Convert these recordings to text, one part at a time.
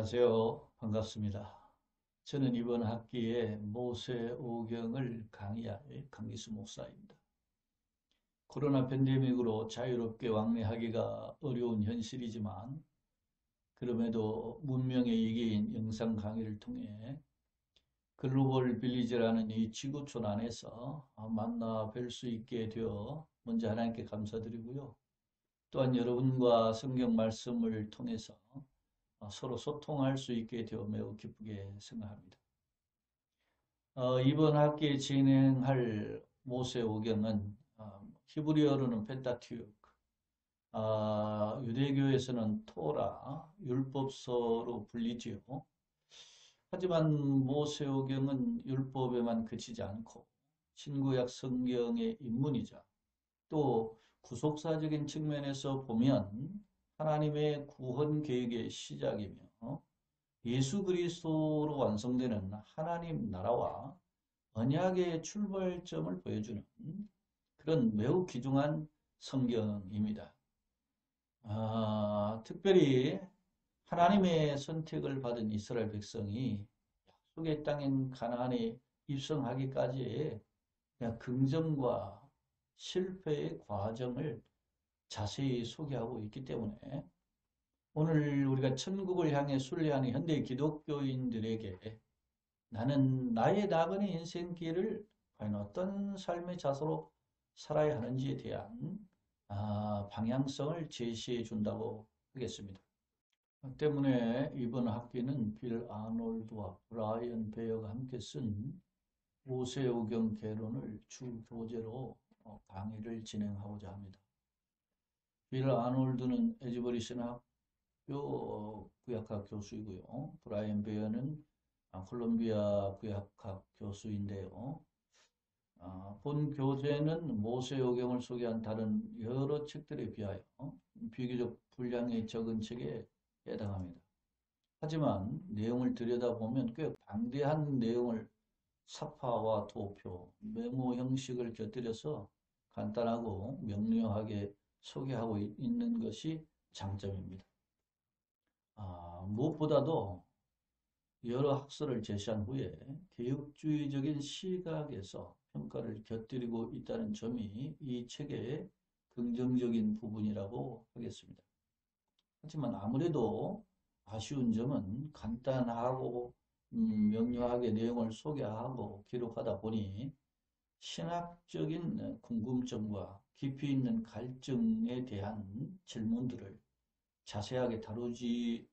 안녕하세요. 반갑습니다. 저는 이번 학기에 모세오경을 강의할 강기수 목사입니다. 코로나 팬데믹으로 자유롭게 왕래하기가 어려운 현실이지만 그럼에도 문명의 이계인 영상 강의를 통해 글로벌 빌리지라는 이 지구촌 안에서 만나 뵐 수 있게 되어 먼저 하나님께 감사드리고요. 또한 여러분과 성경 말씀을 통해서 서로 소통할 수 있게 되어 매우 기쁘게 생각합니다. 이번 학기에 진행할 모세오경은 히브리어로는 펜타튜크, 유대교에서는 토라, 율법서로 불리지요. 하지만 모세오경은 율법에만 그치지 않고 신구약 성경의 입문이자 또 구속사적인 측면에서 보면 하나님의 구원 계획의 시작이며 예수 그리스도로 완성되는 하나님 나라와 언약의 출발점을 보여주는 그런 매우 귀중한 성경입니다. 특별히 하나님의 선택을 받은 이스라엘 백성이 약속의 땅인 가나안에 입성하기까지의 긍정과 실패의 과정을 자세히 소개하고 있기 때문에 오늘 우리가 천국을 향해 순례하는 현대 기독교인들에게 나는 나의 나그네 인생길을 과연 어떤 삶의 자세로 살아야 하는지에 대한 방향성을 제시해 준다고 하겠습니다. 때문에 이번 학기는 빌 아놀드와 브라이언 베어가 함께 쓴 모세오경 개론을 주 교재로 강의를 진행하고자 합니다. 빌 아놀드는 에즈버리 신학교 구약학 교수이고요. 브라이언 베어는 콜롬비아 구약학 교수인데요. 본 교재는 모세오경을 소개한 다른 여러 책들에 비하여 비교적 분량이 적은 책에 해당합니다. 하지만 내용을 들여다보면 꽤 방대한 내용을 사파와 도표, 메모 형식을 곁들여서 간단하고 명료하게 소개하고 있는 것이 장점입니다. 무엇보다도 여러 학설을 제시한 후에 개혁주의적인 시각에서 평가를 곁들이고 있다는 점이 이 책의 긍정적인 부분이라고 하겠습니다. 하지만 아무래도 아쉬운 점은 간단하고 명료하게 내용을 소개하고 기록하다 보니 신학적인 궁금점과 깊이 있는 갈증에 대한 질문들을 자세하게 다루지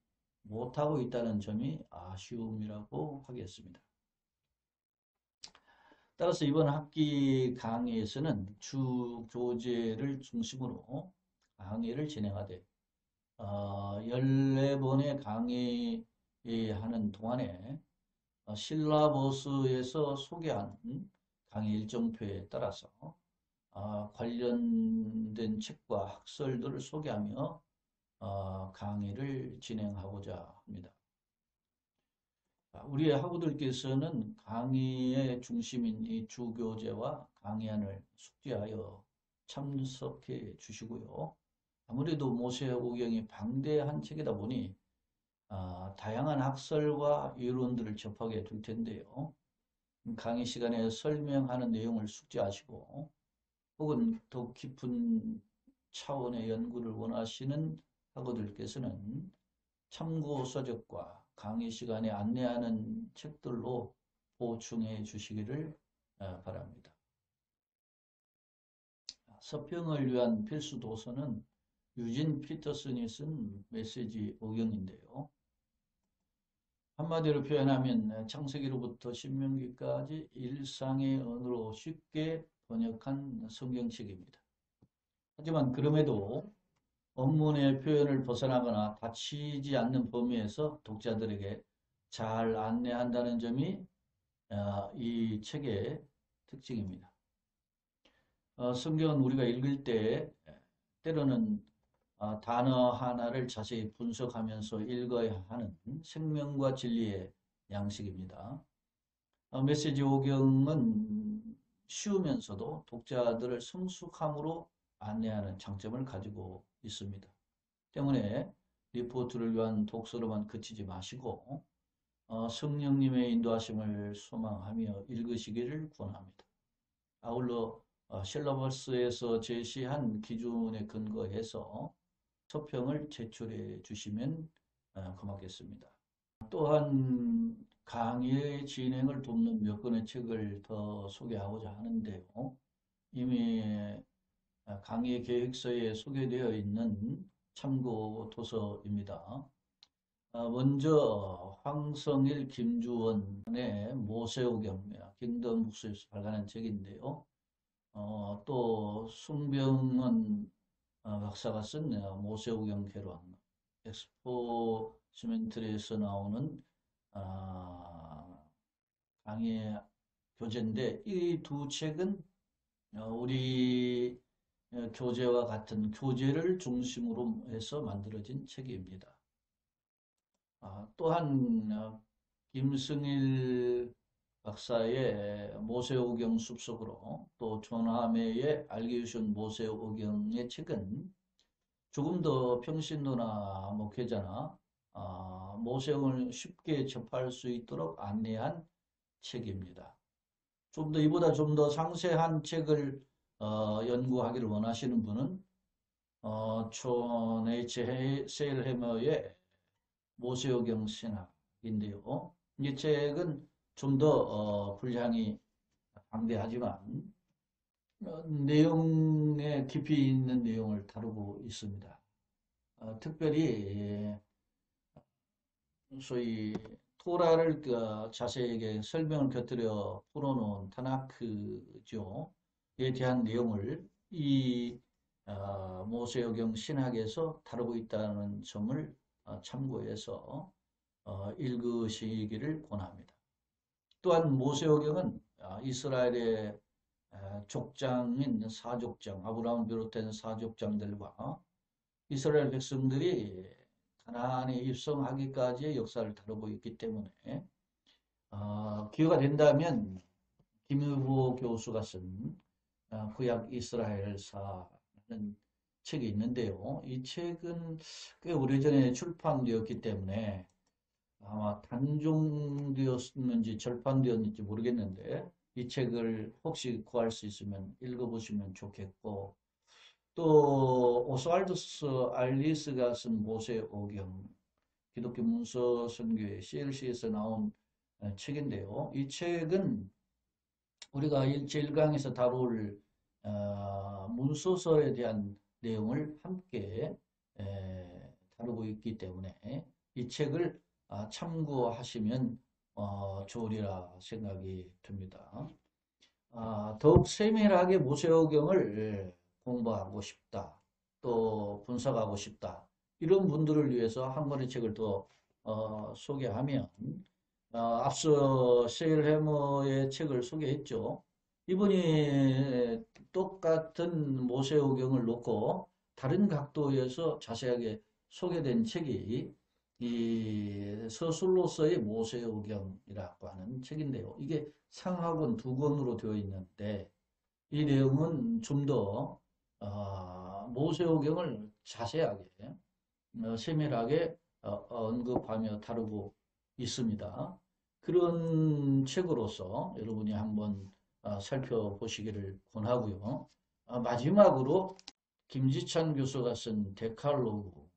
못하고 있다는 점이 아쉬움이라고 하겠습니다. 따라서 이번 학기 강의에서는 주 교재를 중심으로 강의를 진행하되 14번의 강의하는 동안에 실라버스에서 소개한 강의 일정표에 따라서 관련된 책과 학설들을 소개하며 강의를 진행하고자 합니다. 우리의 학우들께서는 강의의 중심인 이 주교재와 강의안을 숙지하여 참석해 주시고요. 아무래도 모세오경이 방대한 책이다 보니 다양한 학설과 이론들을 접하게 될 텐데요. 강의 시간에 설명하는 내용을 숙지하시고 혹은 더 깊은 차원의 연구를 원하시는 학우들께서는 참고 서적과 강의 시간에 안내하는 책들로 보충해 주시기를 바랍니다. 서평을 위한 필수 도서는 유진 피터슨이 쓴 메시지 오경인데요. 한마디로 표현하면 창세기로부터 신명기까지 일상의 언어로 쉽게 번역한 성경책입니다. 하지만 그럼에도 원문의 표현을 벗어나거나 다치지 않는 범위에서 독자들에게 잘 안내한다는 점이 이 책의 특징입니다. 성경은 우리가 읽을 때 때로는 단어 하나를 자세히 분석하면서 읽어야 하는 생명과 진리의 양식입니다. 메시지 오경은 쉬우면서도 독자들을 성숙함으로 안내하는 장점을 가지고 있습니다. 때문에 리포트를 위한 독서로만 그치지 마시고 성령님의 인도하심을 소망하며 읽으시기를 권합니다. 아울러 실러버스에서 제시한 기준에 근거해서 서평을 제출해 주시면 고맙겠습니다. 또한 강의의 진행을 돕는 몇 권의 책을 더 소개하고자 하는데요. 이미 강의 계획서에 소개되어 있는 참고 도서입니다. 먼저 황성일, 김주원의 모세오경, 킹덤 북스에서 발간한 책인데요. 또 송병헌 박사가 쓴 모세오경 개론, 엑스포시멘트리에서 나오는 강의 교재인데 이 두 책은 우리 교재와 같은 교재를 중심으로 해서 만들어진 책입니다. 또한 김승일 박사의 모세오경 숲속으로 또 존하메의 알기우션 모세오경의 책은 조금 더 평신도나 목회자나 모세오경을 쉽게 접할 수 있도록 안내한 책입니다. 좀 더 이보다 좀 더 상세한 책을 연구하기를 원하시는 분은 촌 H. 세일해머의 모세오경 신학인데요. 이 책은 좀 더 분량이 방대하지만 내용에 깊이 있는 내용을 다루고 있습니다. 특별히 소위 토라를 자세하게 설명을 곁들여 풀어놓은 타나크죠. 에 대한 내용을 이 모세오경 신학에서 다루고 있다는 점을 참고해서 읽으시기를 권합니다. 또한 모세오경은 이스라엘의 족장인 사족장, 아브라함을 비롯한 사족장들과 이스라엘 백성들이 가나안에 입성하기까지의 역사를 다루고 있기 때문에 기회가 된다면 김유보 교수가 쓴 구약 이스라엘사라는 책이 있는데요. 이 책은 꽤 오래전에 출판되었기 때문에 아마 단종되었는지 절판되었는지 모르겠는데 이 책을 혹시 구할 수 있으면 읽어보시면 좋겠고 또 오스왈드스 알리스가 쓴 모세오경 기독교 문서 선교회 CLC에서 나온 책인데요. 이 책은 우리가 제1강에서 다룰 문서서에 대한 내용을 함께 다루고 있기 때문에 이 책을 참고하시면 좋으리라 생각이 듭니다. 더욱 세밀하게 모세오경을 공부하고 싶다, 또 분석하고 싶다, 이런 분들을 위해서 한 권의 책을 더 소개하면 앞서 세일해머의 책을 소개했죠. 이분이 똑같은 모세오경을 놓고 다른 각도에서 자세하게 소개된 책이 이 서술로서의 모세오경이라고 하는 책인데요. 이게 상하권 2권으로 되어 있는데 이 내용은 좀 더 모세오경을 자세하게 세밀하게 언급하며 다루고 있습니다. 그런 책으로서 여러분이 한번 살펴보시기를 권하고요. 마지막으로 김지찬 교수가 쓴 데칼로그.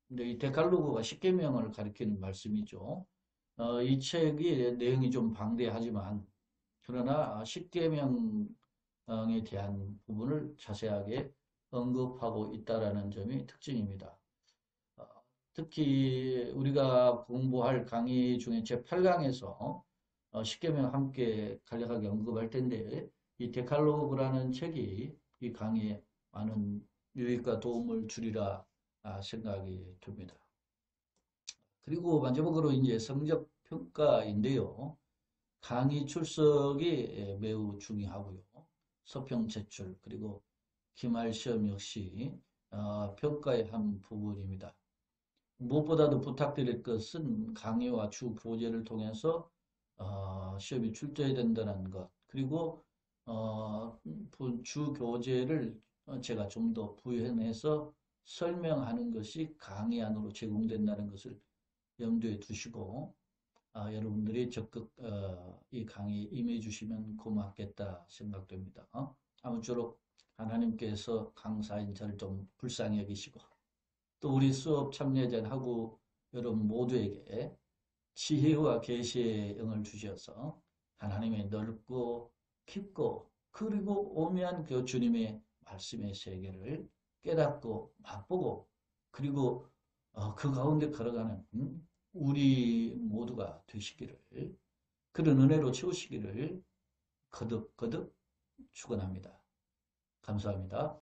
근데 이 데칼로그가 십계명을 가리키는 말씀이죠. 이 책이 내용이 좀 방대하지만 그러나 십계명에 대한 부분을 자세하게 언급하고 있다라는 점이 특징입니다. 특히 우리가 공부할 강의 중에 제8강에서 십계명 함께 간략하게 언급할 텐데 이 데칼로그라는 책이 이 강의에 많은 유익과 도움을 주리라 생각이 듭니다. 그리고 마지막으로 이제 성적 평가인데요. 강의 출석이 매우 중요하고요. 서평 제출 그리고 기말 시험 역시 평가의 한 부분입니다. 무엇보다도 부탁드릴 것은 강의와 주 교재를 통해서 시험에 출제해야 된다는 것 그리고 주 교재를 제가 좀 더 부연해서 설명하는 것이 강의 안으로 제공된다는 것을 염두에 두시고 여러분들이 적극 이 강의에 임해 주시면 고맙겠다 생각됩니다. 아무쪼록 하나님께서 강사인 저를 좀 불쌍히 여기시고 또 우리 수업 참여자하고 여러분 모두에게 지혜와 계시의 영을 주셔서 하나님의 넓고 깊고 그리고 오묘한 그 주님의 말씀의 세계를 깨닫고 맛보고 그리고 그 가운데 걸어가는 우리 모두가 되시기를 그런 은혜로 채우시기를 거듭거듭 축원합니다. 감사합니다.